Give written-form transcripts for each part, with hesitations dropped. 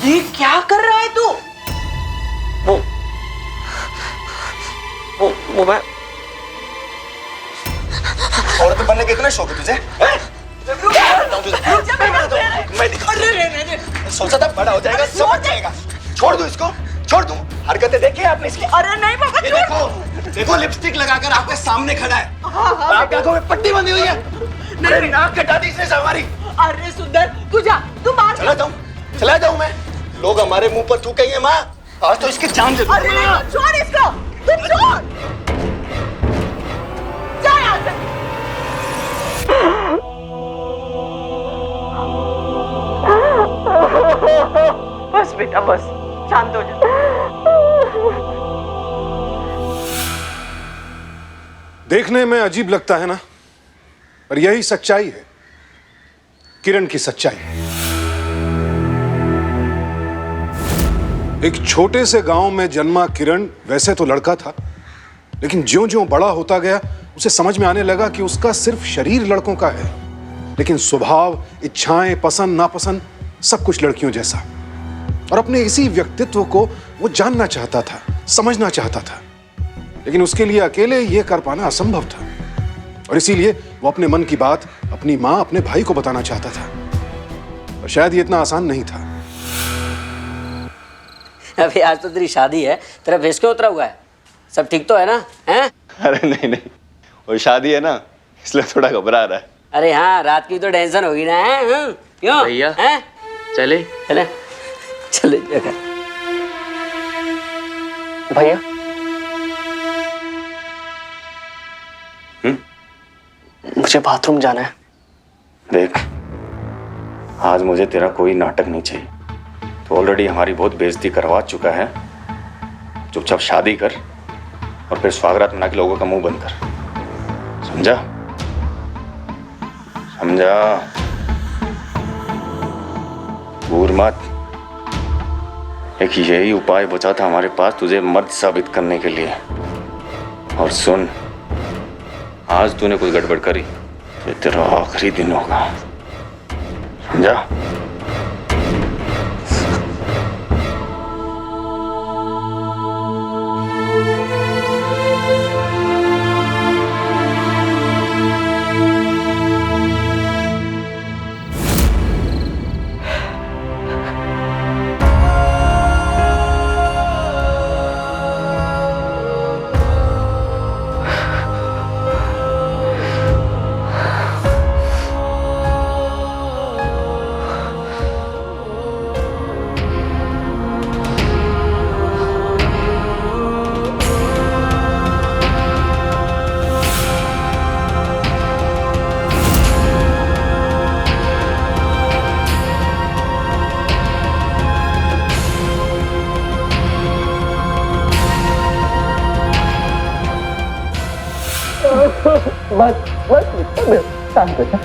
ये क्या कर रहा है तू? वो मैं औरत बनने के इतना शौक है तुझे? सोचा था बड़ा हो जाएगा, समझ जाएगा। छोड़ दूं इसको? छोड़ दूं? हरकतें देखी आपने इसकी? अरे नहीं बाबा, ये देखो लिपस्टिक लगाकर आपके सामने खड़ा है। आपकी आंखों में पट्टी बंधी हुई है। अरे नाक कटा दी इसने हमारी। अरे सुंदर, तू जा, तू बाहर चला जाऊं मैं? लोग हमारे मुंह पर थूकेंगे माँ। आज तो इसकी जान दे दूं। अरे नहीं, छोड़ इसको, तू छोड़। जा यहाँ से। बस बेटा बस, शांत हो जा। देखने में अजीब लगता है ना, पर यही सच्चाई है, किरण की सच्चाई। एक छोटे से गांव में जन्मा किरण वैसे तो लड़का था, लेकिन ज्यों-ज्यों बड़ा होता गया उसे समझ में आने लगा कि उसका सिर्फ शरीर लड़कों का है, लेकिन स्वभाव, इच्छाएं, पसंद नापसंद सब कुछ लड़कियों जैसा। और अपने इसी व्यक्तित्व को वो जानना चाहता था, समझना चाहता था, लेकिन उसके लिए अकेले यह कर पाना असंभव था। और इसीलिए वो अपने मन की बात अपनी मां, अपने भाई को बताना चाहता था, और शायद ये इतना आसान नहीं था। अभी आज तो तेरी शादी है, तेरा फेस क्यों उतरा हुआ है? सब ठीक तो है ना? हैं? अरे नहीं, वो शादी है ना, इसलिए थोड़ा घबरा रहा है। अरे हाँ, रात की तो टेंशन होगी ना, है? क्यों भैया हैं? चले चले जगह। भैया मुझे बाथरूम जाना है। देख, आज मुझे तेरा कोई नाटक नहीं चाहिए। तो ऑलरेडी हमारी बहुत बेइज्जती करवा चुका है। चुपचाप शादी कर और फिर स्वागरात मना के लोगों का मुंह बंद कर। समझा? घूर मत। एक यही उपाय बचा था हमारे पास तुझे मर्द साबित करने के लिए। और सुन, आज तूने कुछ गड़बड़ करी तो तेरा आखिरी दिन होगा। समझा? बस शांत हो जा।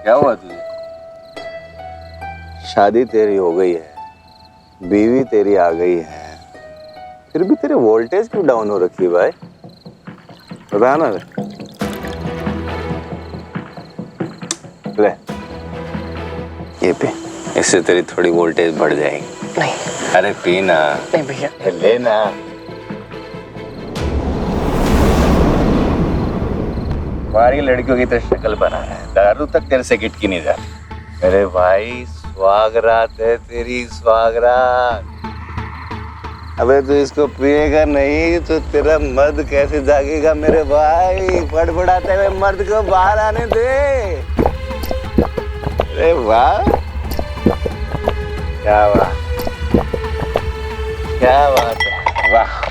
क्या हुआ तुझे? शादी तेरी हो गई है, बीवी तेरी आ गई है, फिर भी तेरे वोल्टेज क्यों डाउन हो रखी है भाई? बता ना। ले ये पे, इससे तेरी थोड़ी वोल्टेज बढ़ जाएगी। नहीं। अरे पीना। नहीं भैया। लेना। हमारी लड़कियों की तो शक्ल बना है, दारू तक तेरे से गिटकी नहीं जाती। अरे भाई स्वागरात है तेरी, स्वागरात। अबे तू इसको पिएगा नहीं तो तेरा मर्द कैसे जागेगा मेरे भाई? फड़फड़ाते हुए मर्द को बाहर आने दे। अरे वाह, क्या बात, क्या बात है, वाह।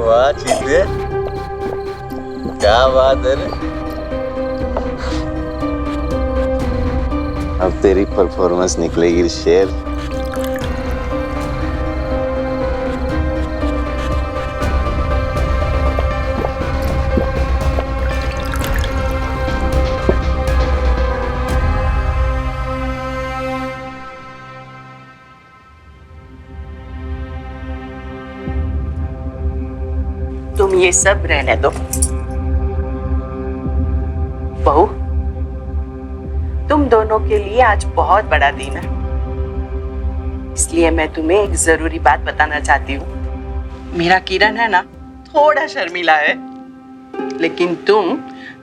वाह चीते, क्या बात है रे। अब तेरी परफॉर्मेंस निकलेगी शेर। तुम ये सब रहने दो। बहू, तुम दोनों के लिए आज बहुत बड़ा दिन है, इसलिए मैं तुम्हें एक जरूरी बात बताना चाहती हूँ। मेरा किरण है ना, थोड़ा शर्मीला है, लेकिन तुम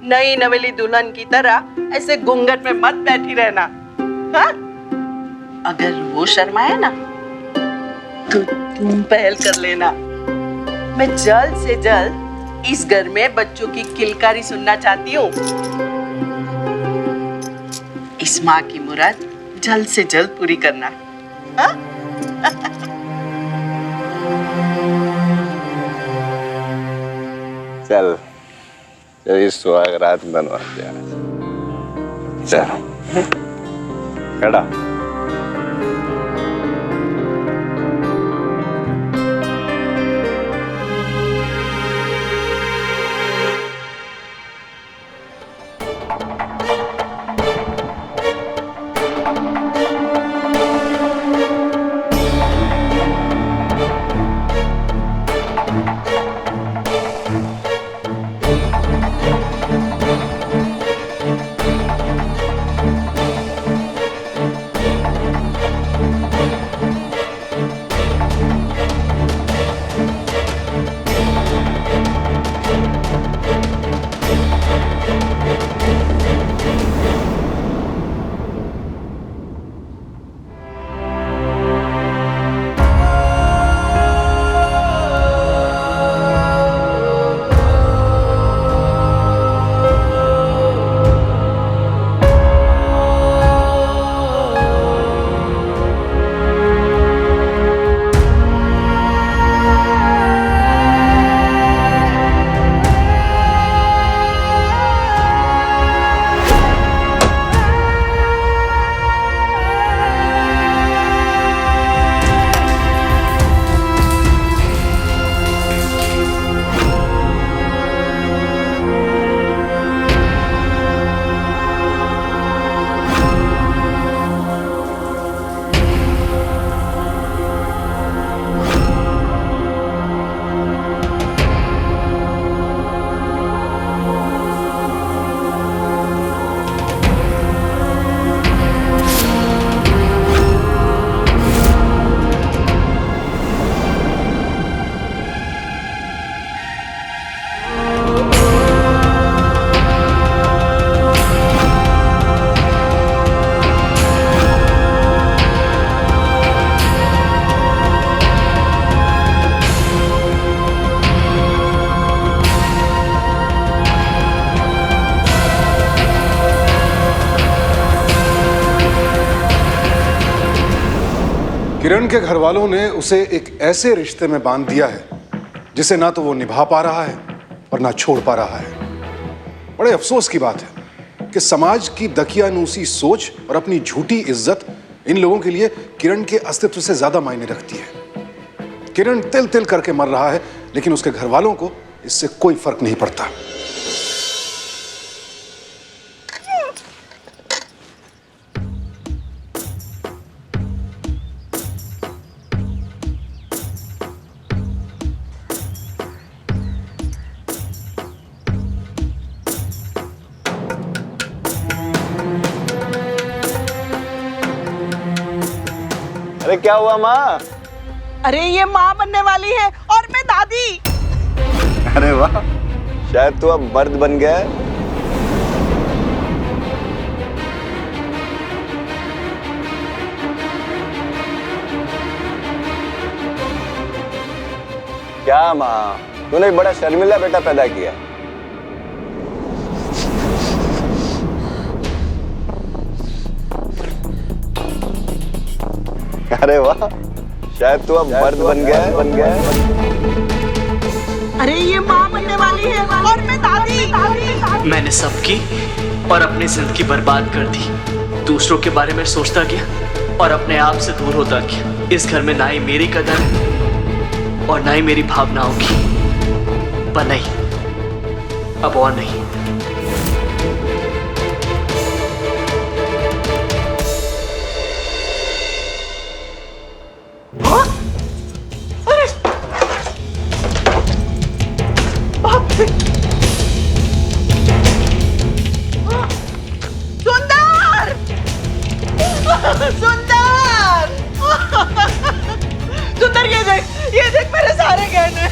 नई नवेली दुल्हन की तरह ऐसे घूंघट में मत बैठी रहना। हाँ? अगर वो शर्माए ना तो तुम पहल कर लेना। मैं जल्द से जल्द इस घर में बच्चों की किलकारी सुनना चाहती हूँ। इस माँ की मुराद जल्द से जल्द पूरी करना। हाँ? चल तेरी सुहागरात बनवाते हैं। चल खड़ा। किरण के घर वालों ने उसे एक ऐसे रिश्ते में बांध दिया है जिसे ना तो वो निभा पा रहा है और ना छोड़ पा रहा है। बड़े अफसोस की बात है कि समाज की दकियानूसी सोच और अपनी झूठी इज्जत इन लोगों के लिए किरण के अस्तित्व से ज्यादा मायने रखती है। किरण तिल तिल करके मर रहा है, लेकिन उसके घर वालों को इससे कोई फर्क नहीं पड़ता। अरे क्या हुआ माँ? अरे ये माँ बनने वाली है और मैं दादी। अरे वाह, शायद तू अब मर्द बन गया है। क्या माँ, तूने बड़ा शर्मिला बेटा पैदा किया। अरे वाह, शायद तू अब मर्द बन गया है। अरे ये माँ बनने वाली है और मैं दादी। मैंने सबकी और अपनी जिंदगी बर्बाद कर दी। दूसरों के बारे में सोचता गया और अपने आप से दूर होता गया। इस घर में ना ही मेरी कदर है और ना ही मेरी भावनाओं की। पर नहीं, अब और नहीं। सुंदर सुंदर सुंदर, ये देख मेरे सारे गहने।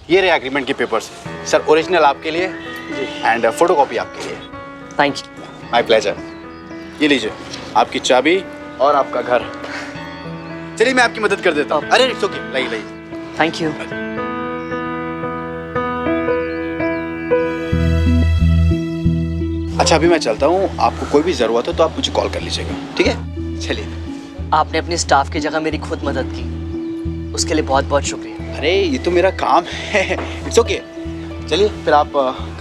ये रहे एग्रीमेंट के पेपर्स सर, ओरिजिनल आपके लिए एंड फोटोकॉपी आपके लिए। Thank you. My pleasure. ये लीजिए आपकी चाबी और आपका घर। चलिए मैं आपकी मदद कर देता हूँ। अरे इट्स ओके, लाइए। Thank you. अच्छा अभी मैं चलता हूँ, आपको कोई भी जरूरत हो तो आप मुझे कॉल कर लीजिएगा, ठीक है? चलिए। आपने अपनी स्टाफ की जगह मेरी खुद मदद की, उसके लिए बहुत बहुत शुक्रिया। अरे ये तो मेरा काम है। It's okay. चलिए फिर आप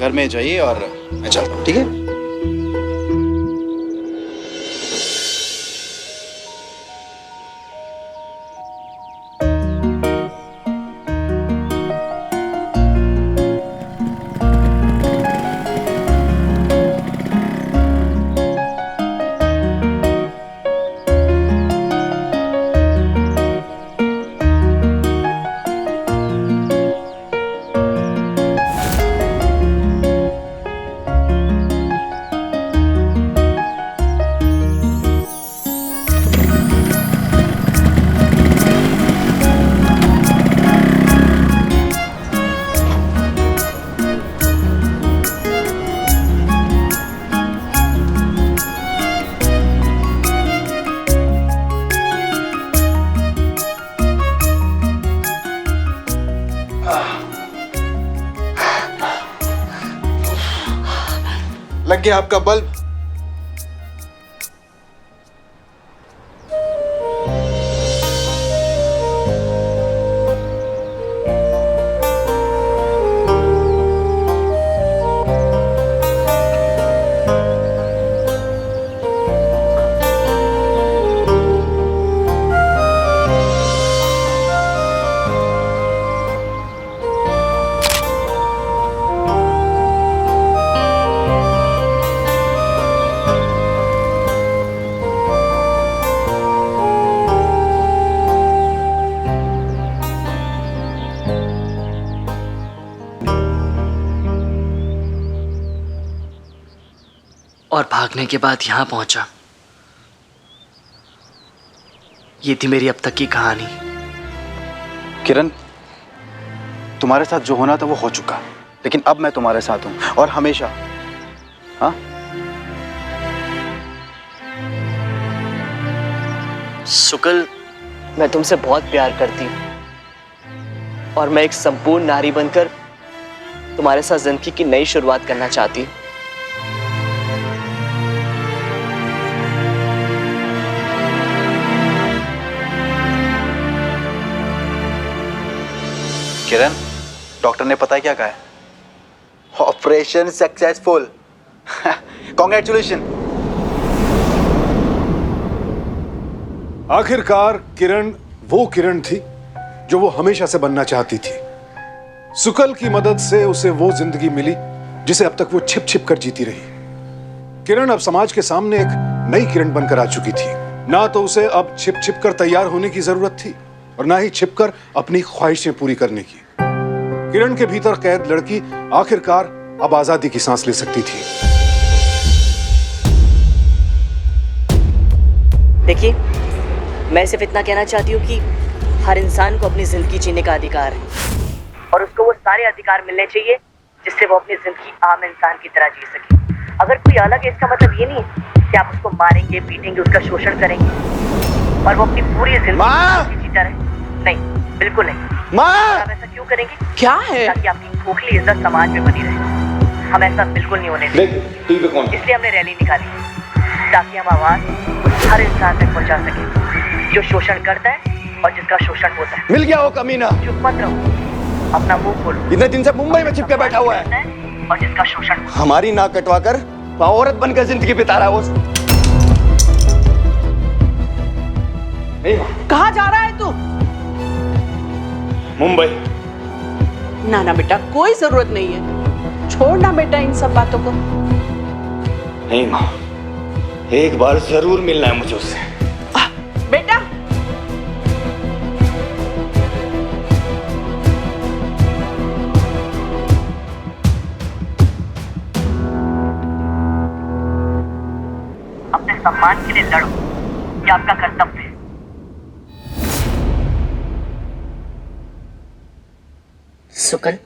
घर में जाइए और मैं चलता हूँ, ठीक है? लग गया आपका बल्ब? और भागने के बाद यहां पहुंचा। ये थी मेरी अब तक की कहानी। किरण, तुम्हारे साथ जो होना था वो हो चुका, लेकिन अब मैं तुम्हारे साथ हूं और हमेशा। हाँ? शुक्ल, मैं तुमसे बहुत प्यार करती हूं और मैं एक संपूर्ण नारी बनकर तुम्हारे साथ जिंदगी की नई शुरुआत करना चाहती हूं। किरण, डॉक्टर ने पता है क्या कहा है? Operation successful. कॉन्ग्रेचुलेशन। आखिरकार किरण वो किरण थी जो वो हमेशा से बनना चाहती थी। सुकल की मदद से उसे वो जिंदगी मिली जिसे अब तक वो छिप छिप कर जीती रही। किरण अब समाज के सामने एक नई किरण बनकर आ चुकी थी। ना तो उसे अब छिप छिप कर तैयार होने की जरूरत थी और ना ही छिपकर अपनी ख्वाहिशें पूरी करने की। किरण के भीतर कैद लड़की आखिरकार अब आजादी की सांस ले सकती थी। देखिए, मैं सिर्फ इतना कहना चाहती हूँ कि हर इंसान को अपनी जिंदगी जीने का अधिकार है और उसको वो सारे अधिकार मिलने चाहिए जिससे वो अपनी जिंदगी आम इंसान की तरह जी सके। अगर कोई अलग है, इसका मतलब ये नहीं है कि आप उसको मारेंगे, पीटेंगे, उसका शोषण करेंगे और वो अपनी पूरी जिंदगी जीता रहे। नहीं, बिल्कुल नहीं। माँ! आप ऐसा क्यों करेंगे? क्या है? ताकि आपकी खोखली इज्जत समाज में बनी रहे। हम ऐसा बिल्कुल नहीं होने देंगे। टीवी पे कौन? इसलिए हमने रैली निकाली ताकि हम आवाज हर इंसान तक पहुंचा सके जो शोषण करता है और जिसका शोषण होता है। मिल गया वो कमीना, चुप मत रहो, अपना मुंह खोलो। इतने दिन से मुंबई में छिपके बैठा हुआ है, और जिसका शोषण होता है। हमारी नाक कटवा कर औरत बनकर जिंदगी बिता रहा है वो। कहाँ जा रहा है तू? मुंबई। ना ना बेटा, कोई जरूरत नहीं है, छोड़ना बेटा इन सब बातों को। नहीं माँ, एक बार जरूर मिलना है मुझे उससे। बेटा अपने सम्मान के लिए लड़ो, ये आपका कर्तव्य है। सुकन,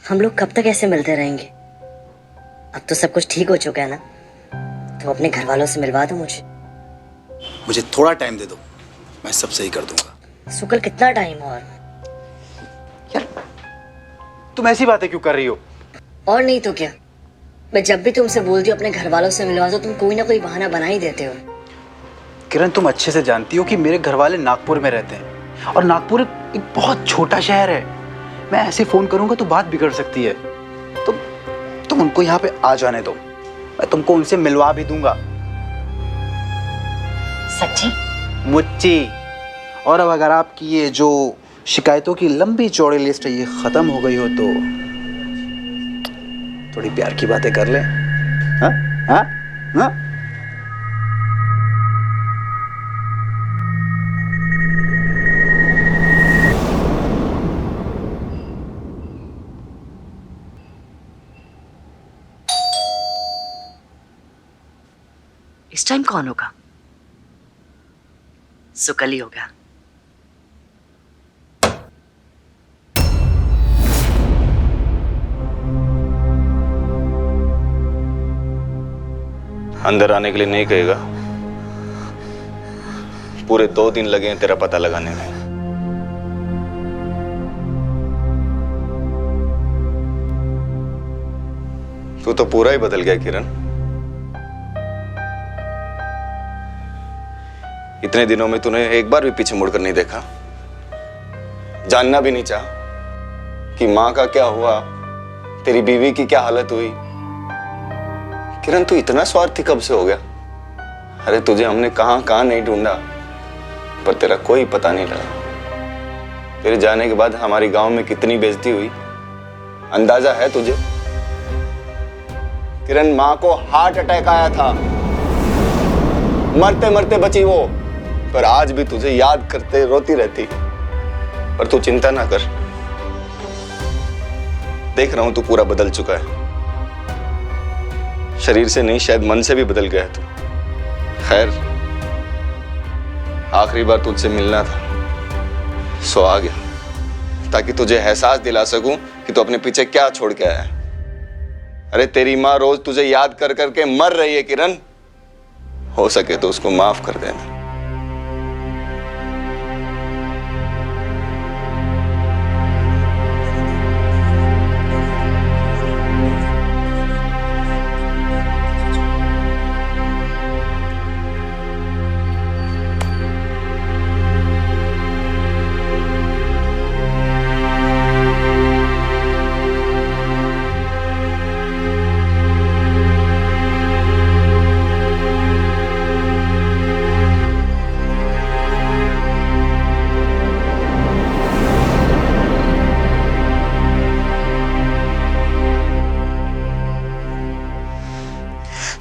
हम लोग कब तक ऐसे मिलते रहेंगे? अब तो सब कुछ ठीक हो चुका है ना, तो अपने घर वालों से मिलवा दो मुझे। मुझे थोड़ा टाइम दे दो, मैं सब सही कर दूंगा। सुकल, कितना टाइम और? यार तुम ऐसी बातें क्यों कर रही हो? और नहीं तो क्या, मैं जब भी तुमसे बोलती हूँ अपने घर वालों से मिलवा दो, तुम कोई ना कोई बहाना बना ही देते हो। किरण, तुम अच्छे से जानती हो कि मेरे घर वाले नागपुर में रहते हैं और नागपुर एक बहुत छोटा शहर है। मैं ऐसे फोन करूंगा तो बात बिगड़ सकती है, तो तुम उनको यहाँ पे आ जाने दो, मैं तुमको उनसे मिलवा भी दूंगा। सच्ची? मुच्ची। और अब अगर आपकी ये जो शिकायतों की लंबी चौड़ी लिस्ट है ये खत्म हो गई हो तो थोड़ी प्यार की बातें कर लें। हाँ हाँ हाँ। इस टाइम कौन होगा? सुकल ही होगा। अंदर आने के लिए नहीं कहेगा। पूरे 2 दिन लगे हैं तेरा पता लगाने में। तू तो पूरा ही बदल गया किरण। इतने दिनों में तूने एक बार भी पीछे मुड़कर नहीं देखा, जानना भी नहीं चाहा कि मां का क्या हुआ, तेरी बीवी की क्या हालत हुई। किरण, तू इतना स्वार्थी कब से हो गया? अरे तुझे हमने कहां कहां नहीं ढूंढा, पर तेरा कोई पता नहीं लगा। तेरे जाने के बाद हमारी गांव में कितनी बेइज्जती हुई, अंदाजा है तुझे? किरण, मां को हार्ट अटैक आया था, मरते मरते बची वो, पर आज भी तुझे याद करते रोती रहती। पर तू चिंता ना कर, देख रहा हूं तू पूरा बदल चुका है। शरीर से नहीं, शायद मन से भी बदल गया है तू। खैर, आखिरी बार तुझसे मिलना था, सो आ गया ताकि तुझे एहसास दिला सकूं कि तू अपने पीछे क्या छोड़ के आया है। अरे तेरी माँ रोज तुझे याद कर करके मर रही है किरण, हो सके तो उसको माफ कर देना।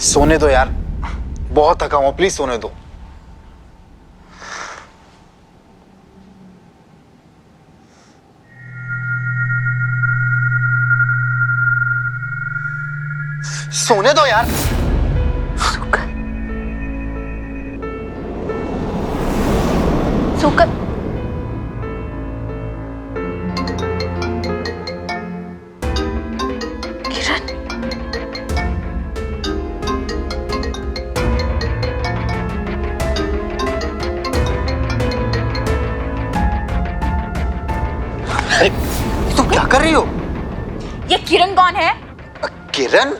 सोने दो यार, बहुत थका हूं, प्लीज सोने दो। सोने दो यार। सुकल, ये किरण कौन है? किरण?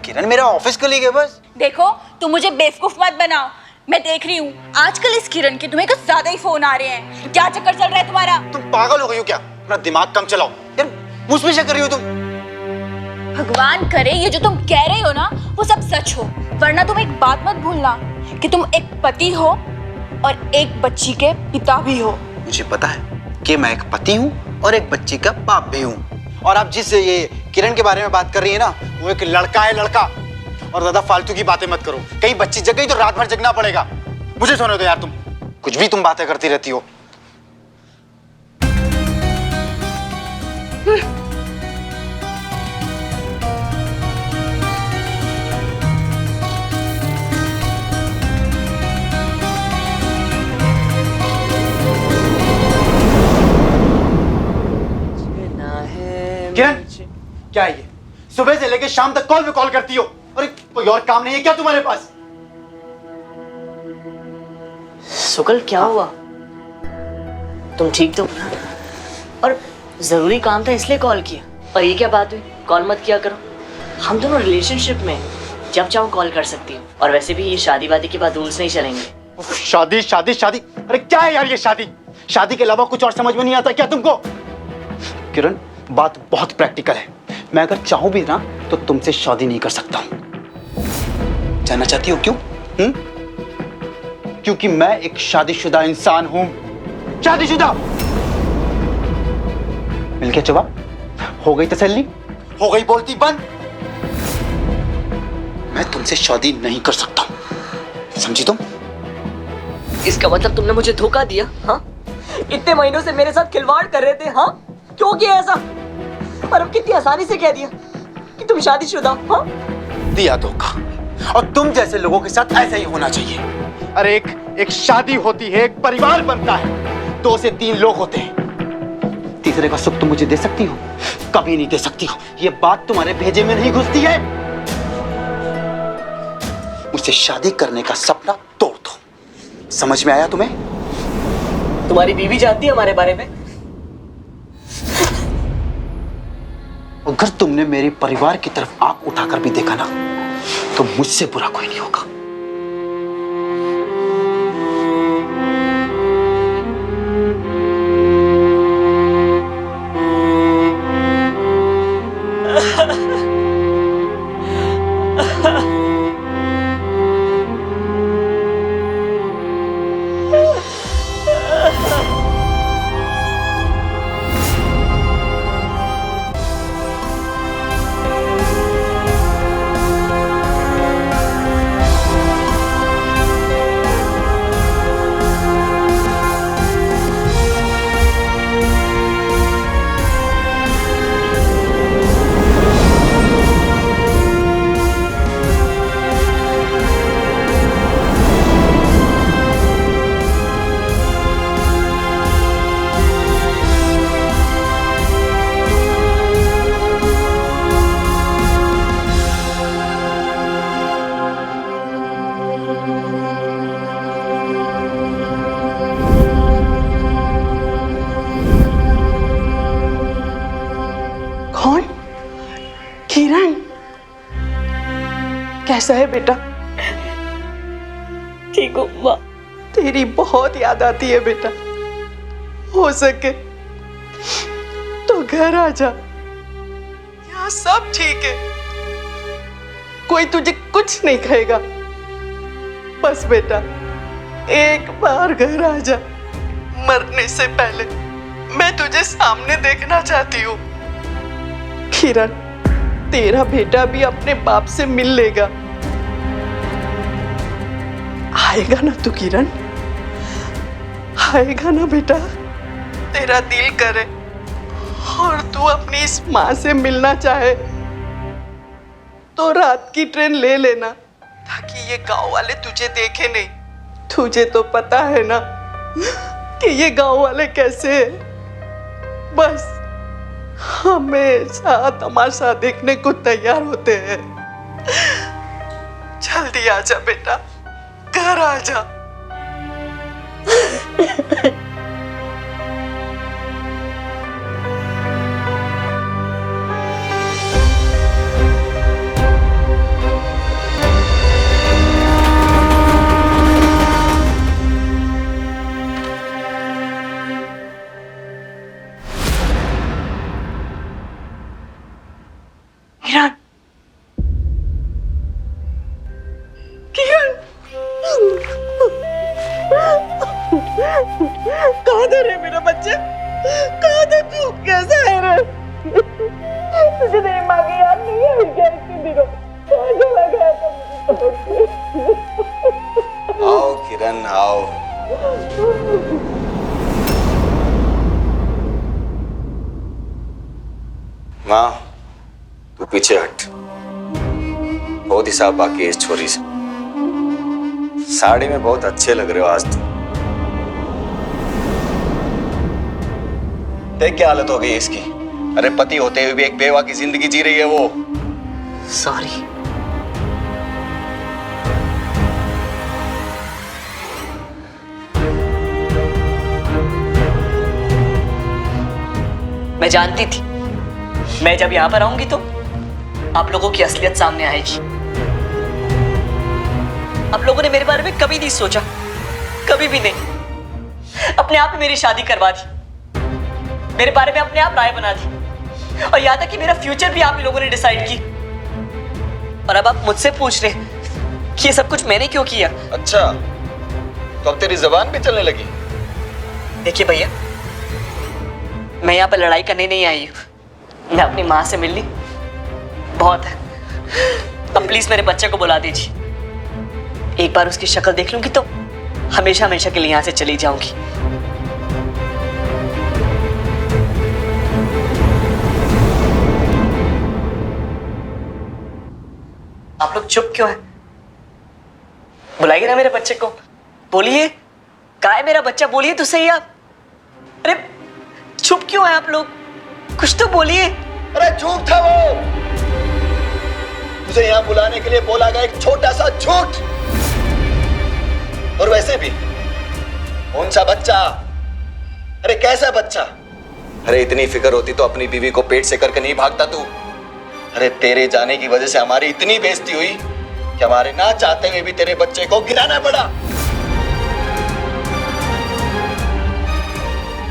किरण मेरा ऑफिस कलीग है बस। देखो तुम मुझे बेवकूफ मत बनाओ। मैं देख रही हूँ आजकल इस किरण के तुम्हें कुछ ज्यादा ही फोन आ रहे हैं। क्या चक्कर चल रहा है तुम्हारा? तुम पागल हो गई हो क्या? अपना दिमाग कम चलाओ यार, मुझ पे शक कर रही हो तुम। भगवान करे ये जो तुम कह रहे हो ना वो सब सच हो, वरना तुम एक बात मत भूलना कि तुम एक पति हो और एक बच्ची के पिता भी हो। मुझे पता है कि मैं एक पति हूँ और एक बच्ची का बाप भी हूँ। और आप जिस ये किरण के बारे में बात कर रही है ना, वो एक लड़का है, लड़का। और ज्यादा फालतू की बातें मत करो, कहीं बच्ची जग गई तो रात भर जगना पड़ेगा। मुझे सोने दो यार, तुम कुछ भी तुम बातें करती रहती हो। किरण, क्या है ये? सुबह से लेकर शाम तक कॉल पे कॉल करती हो और कोई और काम नहीं है क्या तुम्हारे पास? सुकल क्या हुआ? तुम ठीक तो? और जरूरी काम था इसलिए कॉल किया। और ये क्या बात हुई? कॉल मत किया करो, हम दोनों रिलेशनशिप में जब चाहो कॉल कर सकती हो। और वैसे भी ये शादी वादी के बाद रूल्स नहीं चलेंगे। शादी शादी शादी, अरे क्या है यार ये शादी? शादी के अलावा कुछ और समझ में नहीं आता क्या तुमको? किरण, बात बहुत प्रैक्टिकल है। मैं अगर चाहूं भी ना तो तुमसे शादी नहीं कर सकता हूं। जानना चाहती हो क्यों? क्योंकि मैं एक शादीशुदा इंसान हूं। शादीशुदा। मिल गया जवाब? हो गई तसल्ली? हो गई बोलती बंद? मैं तुमसे शादी नहीं कर सकता, समझी तुम? इसका मतलब तुमने मुझे धोखा दिया? हाँ, इतने महीनों से मेरे साथ खिलवाड़ कर रहे थे। हाँ, क्यों किया ऐसा? और अब कितनी आसानी से कह दिया कि तुम शादीशुदा हो। हाँ? दिया धोखा, और तुम जैसे लोगों के साथ ऐसा ही होना चाहिए। अरे एक शादी होती है, एक परिवार बनता है, 2 से 3 लोग होते हैं। तीसरे का सुख तुम मुझे दे सकती हो? कभी नहीं दे सकती हो। ये बात तुम्हारे भेजे में नहीं घुसती है। मुझसे शादी करने का सपना तोड़ दो। समझ में आया तुम्हें? तुम्हारी बीवी जानती है हमारे बारे में? अगर तुमने मेरे परिवार की तरफ आंख उठाकर भी देखा ना तो मुझसे बुरा कोई नहीं होगा। कौन? किरण, कैसा है बेटा? ठीक हूँ माँ। तेरी बहुत याद आती है बेटा। हो सके तो घर आ जा, यहाँ सब ठीक है, कोई तुझे कुछ नहीं कहेगा। बस बेटा एक बार घर आ जा, मरने से पहले मैं तुझे सामने देखना चाहती हूँ। किरण, तेरा बेटा भी अपने बाप से मिल लेगा। आएगा ना तू किरण? आएगा ना बेटा? तेरा दिल करे और तू अपनी इस माँ से मिलना चाहे तो रात की ट्रेन ले लेना, ताकि ये गांव वाले तुझे देखे नहीं। तुझे तो पता है ना कि ये गांव वाले कैसे हैं। बस हमेशा तमाशा देखने को तैयार होते हैं। जल्दी आजा बेटा, घर आजा। कहाँ रे मेरा बच्चा? कहाँ था तू? कैसा है रे? तुझे तेरी माँ की याद नहीं है क्या इतने दिनों? कहाँ चला गया था मुझे? आओ किरण आओ। माँ तू पीछे हट। बहुत हिसाब बाकी है इस छोरी से। साड़ी में बहुत अच्छे लग रहे हो आज तो। देख क्या हालत हो गई है इसकी। अरे पति होते हुए भी एक बेवा की जिंदगी जी रही है वो। सॉरी। मैं जानती थी मैं जब यहां पर आऊंगी तो आप लोगों की असलियत सामने आएगी। आप लोगों ने मेरे बारे में कभी नहीं सोचा, कभी भी नहीं। अपने आप ही मेरी शादी करवा दी, मेरे बारे में अपने आप राय बना दी, और यहां तक कि मेरा फ्यूचर भी आप ही लोगों ने डिसाइड की। और अब आप मुझसे पूछ रहे कि ये सब कुछ मैंने क्यों किया। अच्छा तो अब तेरी जबान भी चलने लगी। देखिए भैया, मैं यहाँ पर लड़ाई करने नहीं आई हूँ, मैं अपनी माँ से मिलनी। बहुत है, अब प्लीज मेरे बच्चे को बुला दीजिए। एक बार उसकी शक्ल देख लूंगी तो हमेशा हमेशा के लिए यहाँ से चली जाऊंगी। आप लोग चुप क्यों हैं? बुलाइए ना मेरे बच्चे को, बोलिए कहाँ है मेरा बच्चा, बोलिए तो सही आप। अरे चुप क्यों है आप लोग, कुछ तो बोलिए। अरे झूठ था वो, तुझे यहाँ बुलाने के लिए बोला गया एक छोटा सा झूठ। और वैसे भी कौन सा बच्चा, अरे कैसा बच्चा। अरे इतनी फिक्र होती तो अपनी बीवी को पेट से करके नहीं भागता तू। अरे तेरे जाने की वजह से हमारी इतनी बेइज्जती हुई कि हमारे ना चाहते हुए भी तेरे बच्चे को गिराना पड़ा।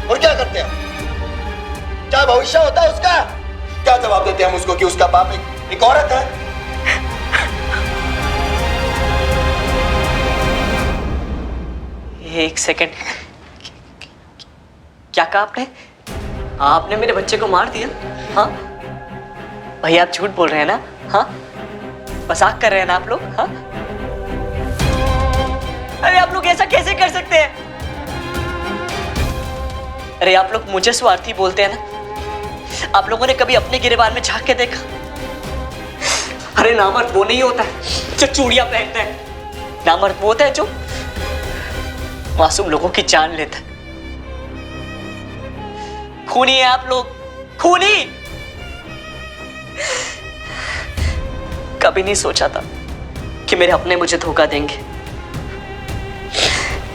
और क्या करते हैं, क्या भविष्य होता है उसका? क्या जवाब देते हैं हम उसको कि उसका बाप एक औरत है? एक सेकंड, क्या कहा आपने? आपने मेरे बच्चे को मार दिया? हाँ भैया, आप झूठ बोल रहे हैं ना? हाँ मजाक कर रहे हैं ना आप लोग? हाँ अरे आप लोग ऐसा कैसे कर सकते हैं? अरे आप लोग मुझे स्वार्थी बोलते हैं ना? आप लोगों ने कभी अपने गिरेबान में झांक के देखा? अरे नामर्द वो नहीं होता है जो चूड़ियां पहनता है, नामर्द वो होता है जो मासूम लोगों की जान लेता है। खूनी है आप लोग, खूनी। कभी नहीं सोचा था कि मेरे अपने मुझे धोखा देंगे।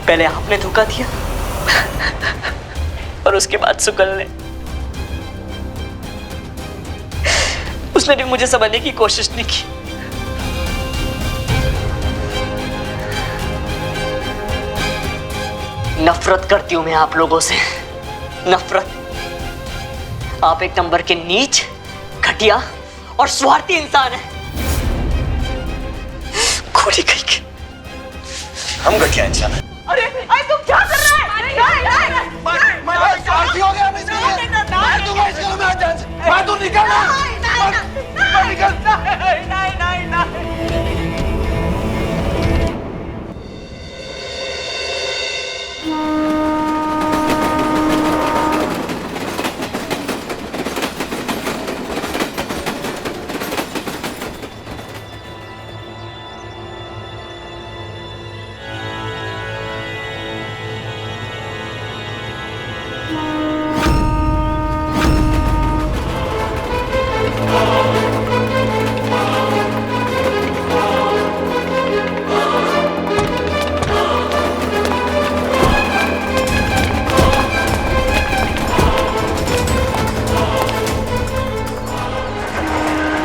पहले आपने धोखा दिया और उसके बाद सुकल ने। उसने भी मुझे समझने की कोशिश नहीं की। नफरत करती हूं मैं आप लोगों से, नफरत। आप एक नंबर के नीच, घटिया और स्वार्थी इंसान हैं। खोरी कहीं के। हम घटिया इंसान हैं। अरे तुम क्या कर रहा है? स्वार्थी हो गया मैं तू निकल।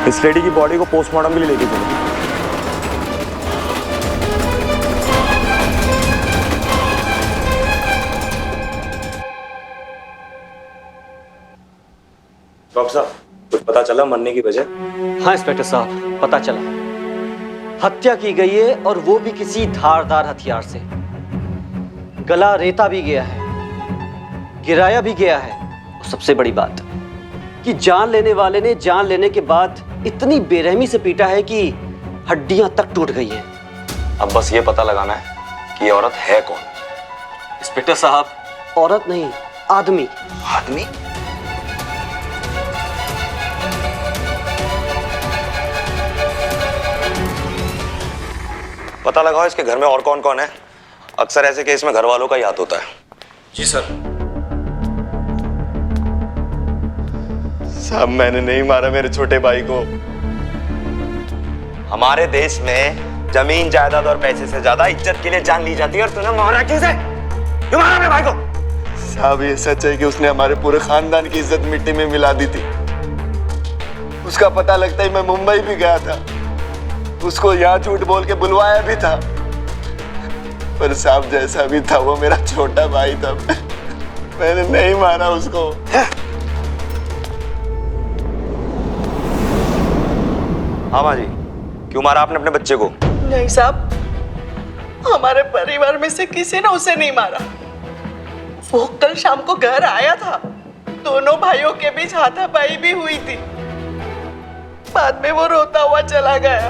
इस लेडी की बॉडी को पोस्टमार्टम के लिए लेके चलो। डॉक्टर साहब, कुछ पता चला मरने की वजह? हाँ इंस्पेक्टर साहब, पता चला। हत्या की गई है और वो भी किसी धारदार हथियार से। गला रेता भी गया है गिराया भी गया है। और सबसे बड़ी बात कि जान लेने वाले ने जान लेने के बाद इतनी बेरहमी से पीटा है कि हड्डियां तक टूट गई हैं। अब बस ये पता लगाना है कि ये औरत है कौन। इंस्पेक्टर साहब, औरत नहीं, आदमी। आदमी? पता लगाओ इसके घर में और कौन कौन है। अक्सर ऐसे केस में घर वालों का ही हाथ होता है। जी सर। साहब, मैंने नहीं मारा मेरे छोटे भाई को। हमारे देश में जमीन जायदाद और पैसे से ज्यादा इज्जत के लिए जान ली जाती है, और तूने मारा किसे? क्यों मारा मेरे भाई को? साहब, ये सच है कि उसने हमारे पूरे खानदान की इज्जत मिट्टी में मिला दी थी। उसका पता लगता ही मैं मुंबई भी गया था, उसको यहाँ झूठ बोल के बुलवाया भी था, पर साहब जैसा भी था वो मेरा छोटा भाई था। मैंने नहीं मारा उसको। हाँ माँ जी, क्यों मारा आपने अपने बच्चे को? नहीं साहब, हमारे परिवार में से किसी ने उसे नहीं मारा। वो कल शाम को घर आया था, दोनों भाइयों के बीच हाथापाई भी हुई थी। बाद में वो रोता हुआ चला गया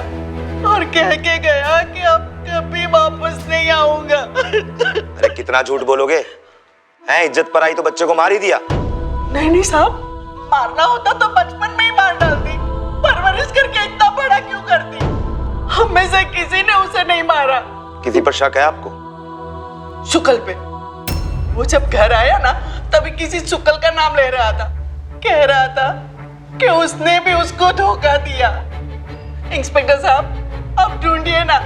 और कह के गया कि अब कभी वापस नहीं आऊंगा। अरे कितना झूठ बोलोगे? हैं, इज्जत पर आई तो बच्चे को मार ही दिया। नहीं नहीं साहब, मारना होता तो बचपन में ही मार डालती, परवरिश करके इतना बड़ा क्यों करती? हम में से किसी ने उसे नहीं मारा। किसी पर शक है आपको? शुक्ल पे। वो जब घर आया ना, तभी किसी शुक्ल का नाम ले रहा था, कह रहा था कि उसने भी उसको धोखा दिया। इंस्पेक्टर साहब, अब ढूंढिए ना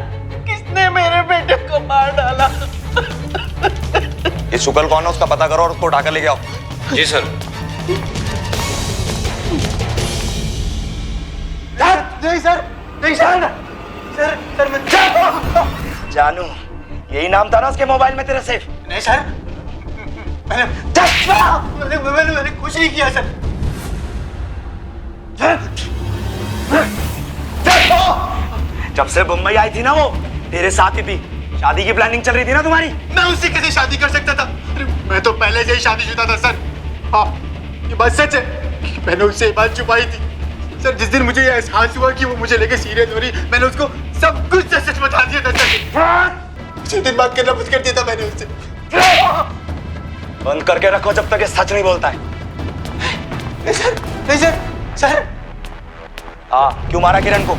किसने मेरे बेटे को मार डाला। ये शुक्ल कौन है उसका पता करो और उसको उठाकर लेके आओ। जी सर। नहीं सर, नहीं सर, सर मैं जानू, यही नाम था ना उसके मोबाइल में तेरे सेफ? नहीं सर, मैंने कुछ नहीं किया सर। जब से मुंबई आई थी ना वो तेरे साथ ही थी, शादी की प्लानिंग चल रही थी ना तुम्हारी। मैं उससे कैसे शादी कर सकता था? अरे मैं तो पहले से ही शादीशुदा था सर। हाँ, ये बात सच है कि मैंने उससे ये बात छुपाई थी। सर, जिस दिन मुझे ये एहसास हुआ कि वो मुझे लेके सीरियस हो रही, मैंने उसको सब कुछ सच बता दिया था सर। उसी दिन बात करना बंद कर दिया था मैंने उससे। बंद करके रखो जब तक ये सच नहीं बोलता है। नहीं सर, नहीं सर, सर। हाँ, क्यों मारा किरण को?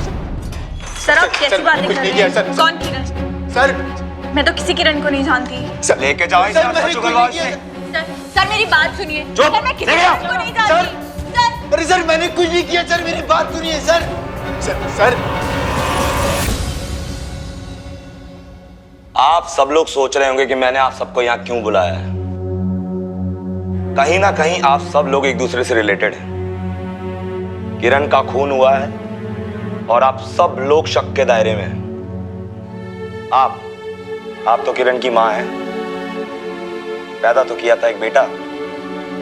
सर आप कैसी बातें कुछ कर नहीं रहे किया हैं? सर। कौन किरण? सर, मैं तो किसी किरण को नहीं जानती। लेके जाओ इसे, सच उगलवाओ इससे। सर मेरी बात सुनिए। चुप, सर मैं किसी ले आओ। किरण को नहीं जानती। सर अरे सर, मैंने कुछ नहीं किया सर, मेरी बात सुनिए सर। सर, आप सब लोग सोच रहे होंगे कि मैंने आप सबको यहाँ क्यों बुलाया है। कहीं ना कहीं आप सब लोग एक दूसरे से रिलेटेड हैं। किरण का खून हुआ है और आप सब लोग शक के दायरे में हैं। आप तो किरण की मां हैं। पैदा तो किया था एक बेटा,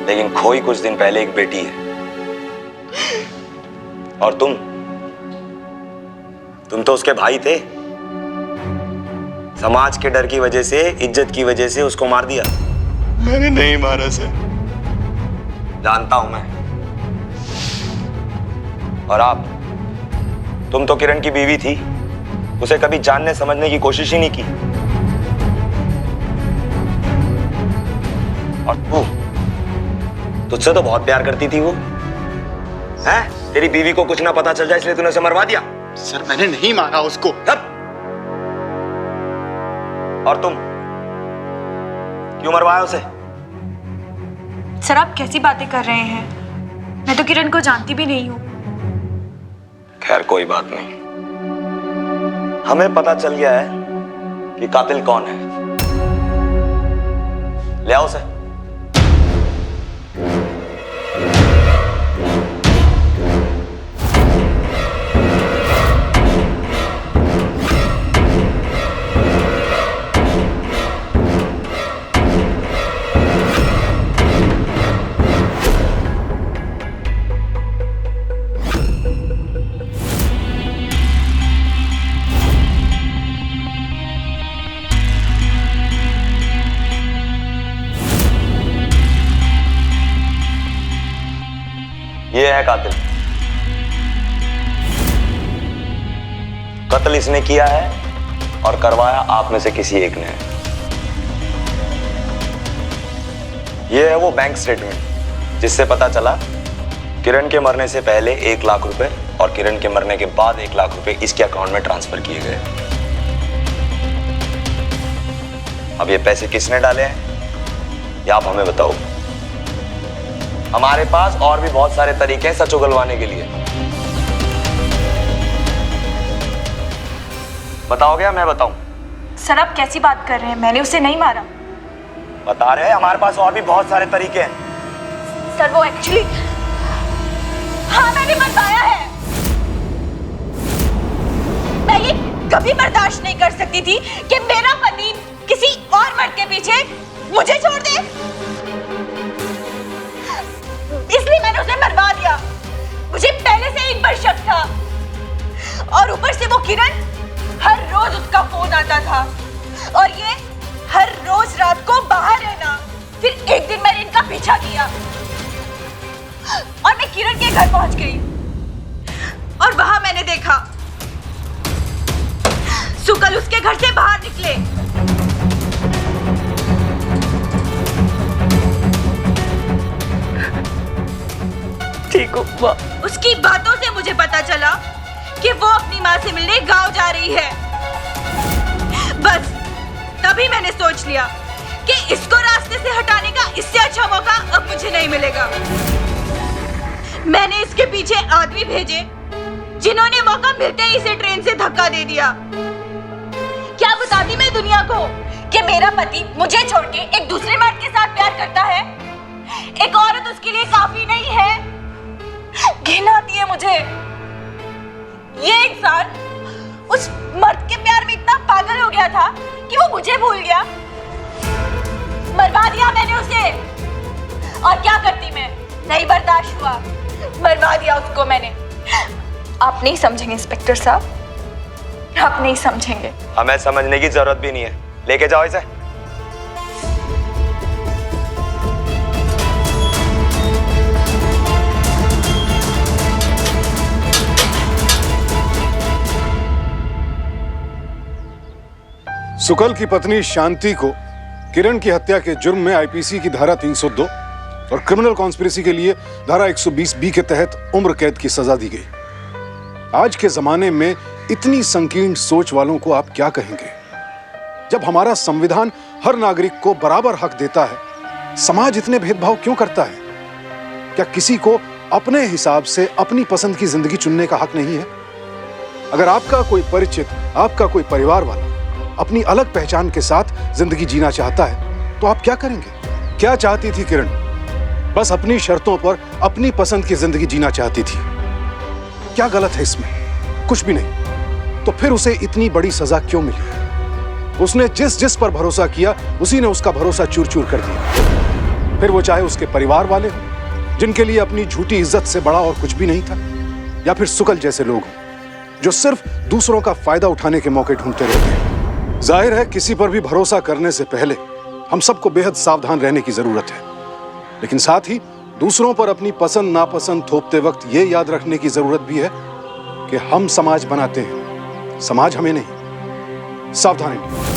लेकिन खोई कुछ दिन पहले एक बेटी है। और तुम तो उसके भाई थे। समाज के डर की वजह से, इज्जत की वजह से उसको मार दिया। मैंने नहीं मारा सर। जानता हूं मैं। और तुम तो किरण की बीवी थी, उसे कभी जानने समझने की कोशिश ही नहीं की। और तुझसे तो बहुत प्यार करती थी वो, हैं? तेरी बीवी को कुछ ना पता चल जाए इसलिए तूने उसे मरवा दिया। सर मैंने नहीं मारा उसको। और तुम क्यों मरवाया उसे? सर आप कैसी बातें कर रहे हैं? मैं तो किरण को जानती भी नहीं हूँ। खैर कोई बात नहीं, हमें पता चल गया है कि कातिल कौन है। ले आओ उसे। कातिल। कत्ल इसने किया है और करवाया आप में से किसी एक ने। यह है वो बैंक स्टेटमेंट जिससे पता चला किरण के मरने से पहले 1 लाख रुपए और किरण के मरने के बाद 1 लाख रुपए इसके अकाउंट में ट्रांसफर किए गए। अब ये पैसे किसने डाले हैं ये आप हमें बताओ। हमारे पास और भी बहुत सारे तरीके हैं सच उगलवाने के लिए। बताओगे या मैं बताऊं? सर आप कैसी बात कर रहे हैं? मैंने उसे नहीं मारा। बता रहे हैं हमारे पास और भी बहुत सारे तरीके हैं। सर वो एक्चुअली हाँ मैंने बताया है। मैं ये कभी बर्दाश्त नहीं कर सकती थी कि मेरा पति किसी और मर्द के पीछे मुझे छोड़ दे, इसलिए मैंने उसे मरवा दिया। मुझे पहले से एक बार शक था और ऊपर से वो किरण हर रोज उसका फोन आता था और ये हर रोज रात को बाहर रहना। फिर एक दिन मैंने इनका पीछा किया और मैं किरण के घर पहुंच गई और वहां मैंने देखा सुकल उसके घर से बाहर निकले। ठीक हो? उसकी बातों से मुझे पता चला कि वो अपनी माँ से मिलने गांव जा रही है। बस तभी मैंने सोच लिया कि इसको रास्ते से हटाने का इससे अच्छा मौका अब मुझे नहीं मिलेगा। मैंने इसके पीछे आदमी भेजे जिन्होंने मौका मिलते ही इसे ट्रेन से धक्का दे दिया। क्या बताती मैं दुनिया को कि मेरा पति मुझे छोड़ के एक दूसरे मर्द के साथ प्यार करता है? एक औरत उसके लिए काफी नहीं है? घिन आती है मुझे। ये इंसान उस मर्द के प्यार में इतना पागल हो गया था कि वो मुझे भूल गया। मरवा दिया मैंने उसे। और क्या करती मैं? नहीं बर्दाश्त हुआ, मरवा दिया उसको मैंने। आप नहीं समझेंगे इंस्पेक्टर साहब, आप नहीं समझेंगे। हमें समझने की जरूरत भी नहीं है, लेके जाओ इसे। सुकल की पत्नी शांति को किरण की हत्या के जुर्म में आईपीसी की धारा 302 और क्रिमिनल कॉन्स्पिरेसी के लिए धारा 120 के तहत उम्र कैद की सजा दी गई। आज के जमाने में इतनी संकीर्ण सोच वालों को आप क्या कहेंगे? जब हमारा संविधान हर नागरिक को बराबर हक देता है, समाज इतने भेदभाव क्यों करता है? क्या किसी को अपने हिसाब से अपनी पसंद की जिंदगी चुनने का हक नहीं है? अगर आपका कोई परिचित, आपका कोई परिवार वाला अपनी अलग पहचान के साथ जिंदगी जीना चाहता है तो आप क्या करेंगे? क्या चाहती थी किरण? बस अपनी शर्तों पर अपनी पसंद की जिंदगी जीना चाहती थी। क्या गलत है इसमें? कुछ भी नहीं। तो फिर उसे इतनी बड़ी सजा क्यों मिली? उसने जिस जिस पर भरोसा किया उसी ने उसका भरोसा चूर चूर कर दिया। फिर वो चाहे उसके परिवार वाले हों जिनके लिए अपनी झूठी इज्जत से बड़ा और कुछ भी नहीं था, या फिर सुकल जैसे लोग हों जो सिर्फ दूसरों का फायदा उठाने के मौके ढूंढते रहते हैं। जाहिर है किसी पर भी भरोसा करने से पहले हम सबको बेहद सावधान रहने की जरूरत है, लेकिन साथ ही दूसरों पर अपनी पसंद नापसंद थोपते वक्त ये याद रखने की जरूरत भी है कि हम समाज बनाते हैं, समाज हमें नहीं। सावधानी।